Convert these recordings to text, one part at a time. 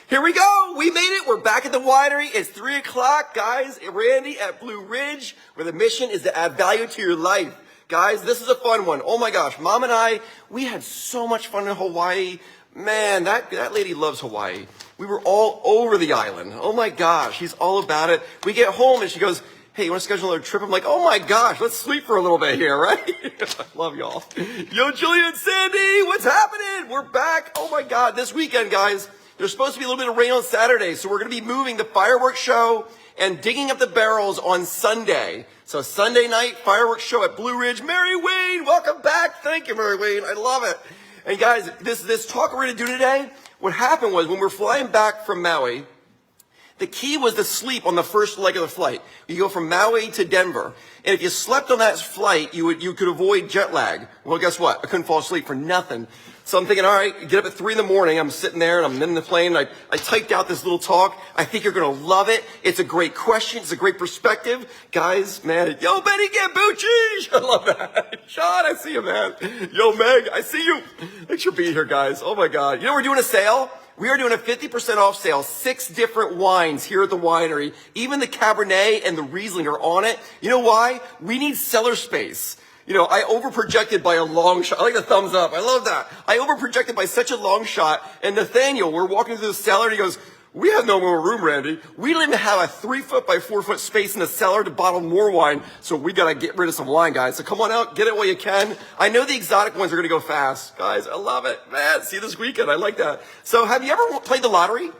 Here we go. We made it. We're back at the winery. It's 3 o'clock, guys. Randy at Blue Ridge, where the mission is to add value to your life. Guys, this is a fun one. Oh my gosh. Mom and I, we had so much fun in Hawaii. Man, that lady loves Hawaii. We were all over the island. Oh my gosh. She's all about it. We get home and she goes, hey, you want to schedule another trip? I'm like, oh my gosh, let's sleep for a little bit here, right? I love y'all. Yo, Julia and Sandy, what's happening? We're back. Oh my God, this weekend, guys, there's supposed to be a little bit of rain on Saturday, so we're going to be moving the fireworks show and digging up the barrels on Sunday. So Sunday night, fireworks show at Blue Ridge. Mary Wayne, welcome back. Thank you, Mary Wayne. I love it. And guys, this talk we're going to do today, what happened was when we're flying back from Maui, the key was to sleep on the first leg of the flight. You go from Maui to Denver. And if you slept on that flight, you could avoid jet lag. Well, guess what? I couldn't fall asleep for nothing. So I'm thinking, all right, get up at 3 in the morning. I'm sitting there and I'm in the plane. I typed out this little talk. I think you're going to love it. It's a great question. It's a great perspective. Guys, man, yo, Benny Gambucci. I love that. Sean, I see you, man. Yo, Meg, I see you. Thanks for being here, guys. Oh my God. You know, we're doing a sale. We are doing a 50% off sale, 6 different wines here at the winery. Even the Cabernet and the Riesling are on it. You know why? We need cellar space. You know, I overprojected by a long shot. I like the thumbs up. I love that. I overprojected by such a long shot. And Nathaniel, we're walking through the cellar and he goes, we have no more room, Randy. We don't even have a 3 foot by 4 foot space in the cellar to bottle more wine. So we got to get rid of some wine, guys. So come on out, get it while you can. I know the exotic ones are going to go fast. Guys, I love it. Man, see you this weekend. I like that. So have you ever played the lottery? Have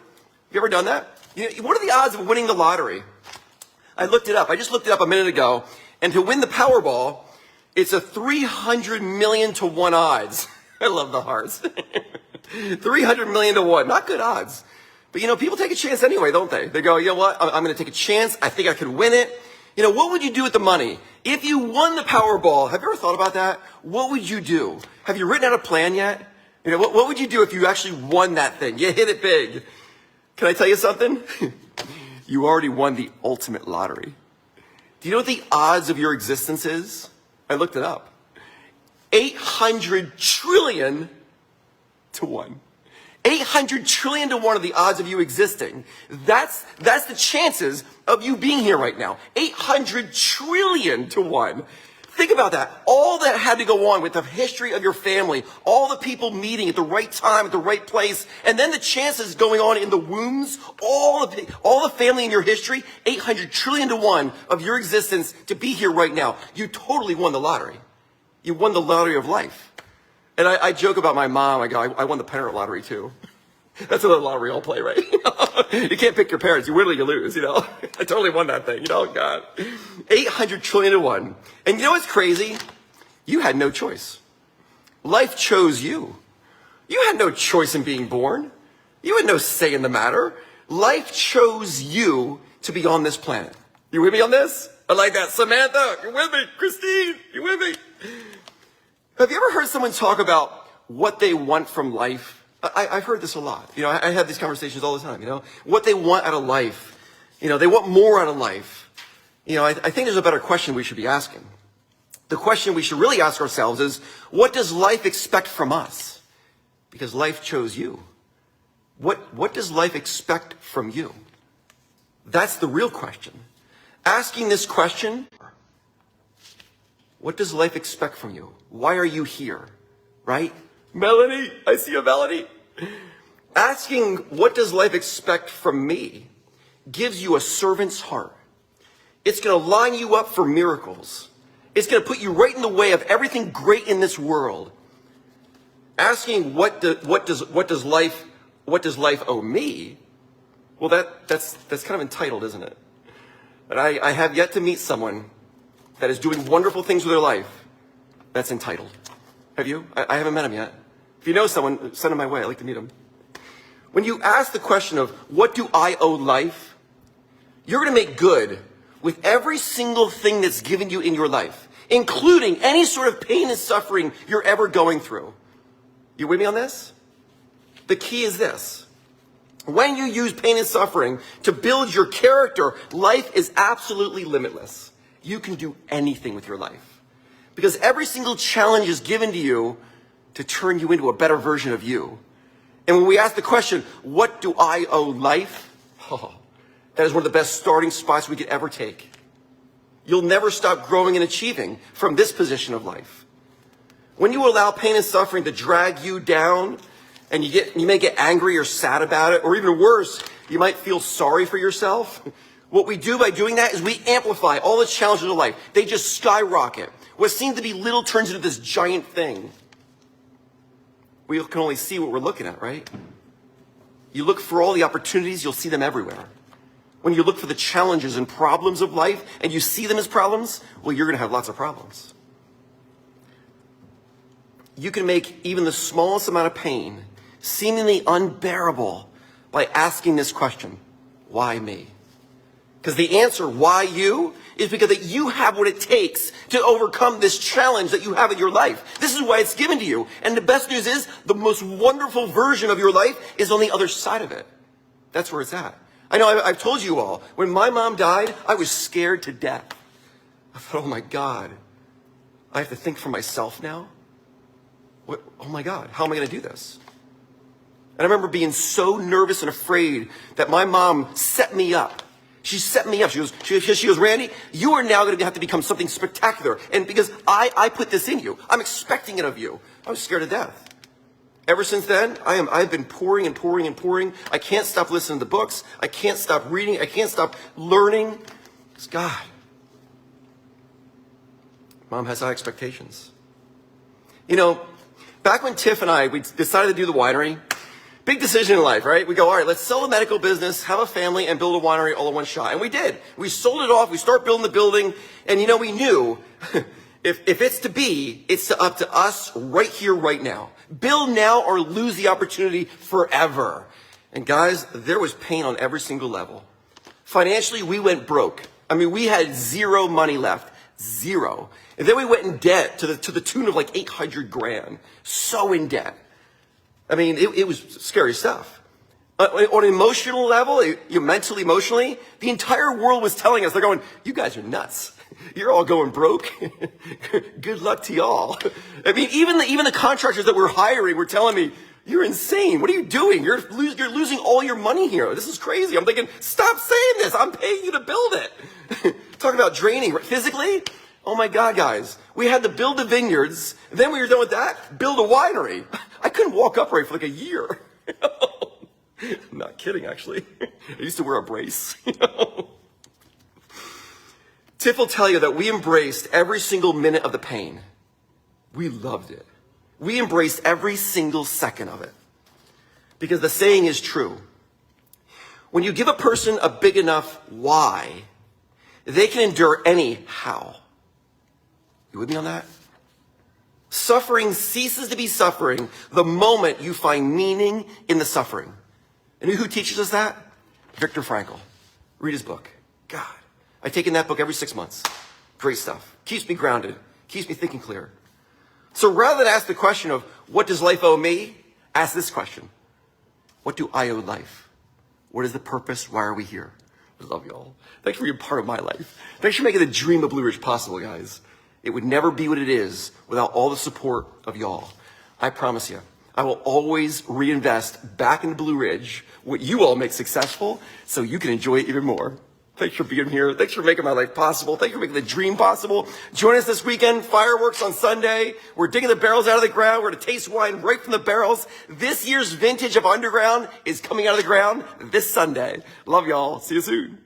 you ever done that? You know, what are the odds of winning the lottery? I looked it up. I just looked it up a minute ago. And to win the Powerball, it's a 300 million to 1 odds. I love the hearts. 300 million to 1. Not good odds. But, you know, people take a chance anyway, don't they? They go, you know what? I'm going to take a chance. I think I could win it. You know, what would you do with the money? If you won the Powerball, have you ever thought about that? What would you do? Have you written out a plan yet? You know, what would you do if you actually won that thing? You hit it big. Can I tell you something? You already won the ultimate lottery. Do you know what the odds of your existence is? I looked it up. 800 trillion to 1. 800 trillion to 1 of the odds of you existing. That's the chances of you being here right now. 800 trillion to 1. Think about that. All that had to go on with the history of your family, all the people meeting at the right time, at the right place, and then the chances going on in the wombs, all the family in your history, 800 trillion to 1 of your existence to be here right now. You totally won the lottery. You won the lottery of life. And I joke about my mom. I go, I won the parent lottery too. That's another lottery I'll play, right? You can't pick your parents. You win or you lose, you know. I totally won that thing, you know, God. 800 trillion to 1. And you know what's crazy? You had no choice. Life chose you. You had no choice in being born. You had no say in the matter. Life chose you to be on this planet. You with me on this? I like that. Samantha, you with me? Christine, you with me? Have you ever heard someone talk about what they want from life? I've heard this a lot. You know, I have these conversations all the time, you know, what they want out of life. You know, they want more out of life. You know, I think there's a better question we should be asking. The question we should really ask ourselves is, what does life expect from us? Because life chose you. What does life expect from you? That's the real question. Asking this question, what does life expect from you? Why are you here? Right? Melanie, I see you, Melanie. Asking, what does life expect from me, gives you a servant's heart. It's going to line you up for miracles. It's going to put you right in the way of everything great in this world. Asking, what does life owe me? Well, that's kind of entitled, isn't it? But I have yet to meet someone that is doing wonderful things with their life that's entitled. Have you? I haven't met him yet. If you know someone, send him my way. I'd like to meet him. When you ask the question of, what do I owe life? You're going to make good with every single thing that's given you in your life, including any sort of pain and suffering you're ever going through. You with me on this? The key is this. When you use pain and suffering to build your character, life is absolutely limitless. You can do anything with your life. Because every single challenge is given to you to turn you into a better version of you. And when we ask the question, what do I owe life? Oh, that is one of the best starting spots we could ever take. You'll never stop growing and achieving from this position of life. When you allow pain and suffering to drag you down, and you may get angry or sad about it, or even worse, you might feel sorry for yourself. What we do by doing that is we amplify all the challenges of life. They just skyrocket. What seems to be little turns into this giant thing. We can only see what we're looking at, right? You look for all the opportunities, you'll see them everywhere. When you look for the challenges and problems of life, and you see them as problems, well, you're going to have lots of problems. You can make even the smallest amount of pain seemingly unbearable by asking this question, why me? Because the answer, why you, is because that you have what it takes to overcome this challenge that you have in your life. This is why it's given to you. And the best news is, the most wonderful version of your life is on the other side of it. That's where it's at. I know I've told you all, when my mom died, I was scared to death. I thought, oh my God, I have to think for myself now? What? Oh my God, how am I going to do this? And I remember being so nervous and afraid that my mom set me up. She set me up. She goes, Randy, you are now going to have to become something spectacular. And because I put this in you, I'm expecting it of you. I was scared to death. Ever since then, I've been pouring and pouring and pouring. I can't stop listening to books. I can't stop reading. I can't stop learning. It's God. Mom has high expectations. You know, back when Tiff and we decided to do the winery, big decision in life, right? We go, all right, let's sell the medical business, have a family, and build a winery all in one shot. And we did. We sold it off. We started building the building. And, you know, we knew if it's to be, it's up to us right here, right now. Build now or lose the opportunity forever. And guys, there was pain on every single level. Financially, we went broke. I mean, we had zero money left. Zero. And then we went in debt to the tune of like 800 grand. So in debt. I mean, it was scary stuff. On an emotional level, mentally, emotionally, the entire world was telling us, they're going, you guys are nuts. You're all going broke. Good luck to y'all. I mean, even the contractors that we're hiring were telling me, you're insane. What are you doing? You're losing all your money here. This is crazy. I'm thinking, stop saying this. I'm paying you to build it. Talking about draining physically. Oh my God, guys. We had to build the vineyards. Then we were done with that, build a winery. I couldn't walk upright for like a year. I'm not kidding, actually. I used to wear a brace. Tiff will tell you that we embraced every single minute of the pain. We loved it. We embraced every single second of it. Because the saying is true. When you give a person a big enough why, they can endure any how. You with me on that? Suffering ceases to be suffering the moment you find meaning in the suffering. And who teaches us that? Viktor Frankl. Read his book. God. I've taken that book every 6 months. Great stuff. Keeps me grounded. Keeps me thinking clear. So rather than ask the question of, what does life owe me? Ask this question. What do I owe life? What is the purpose? Why are we here? I love y'all. Thanks for being part of my life. Thanks for making the dream of Blue Ridge possible, guys. It would never be what it is without all the support of y'all. I promise you, I will always reinvest back into Blue Ridge what you all make successful so you can enjoy it even more. Thanks for being here. Thanks for making my life possible. Thanks for making the dream possible. Join us this weekend. Fireworks on Sunday. We're digging the barrels out of the ground. We're going to taste wine right from the barrels. This year's vintage of Underground is coming out of the ground this Sunday. Love y'all. See you soon.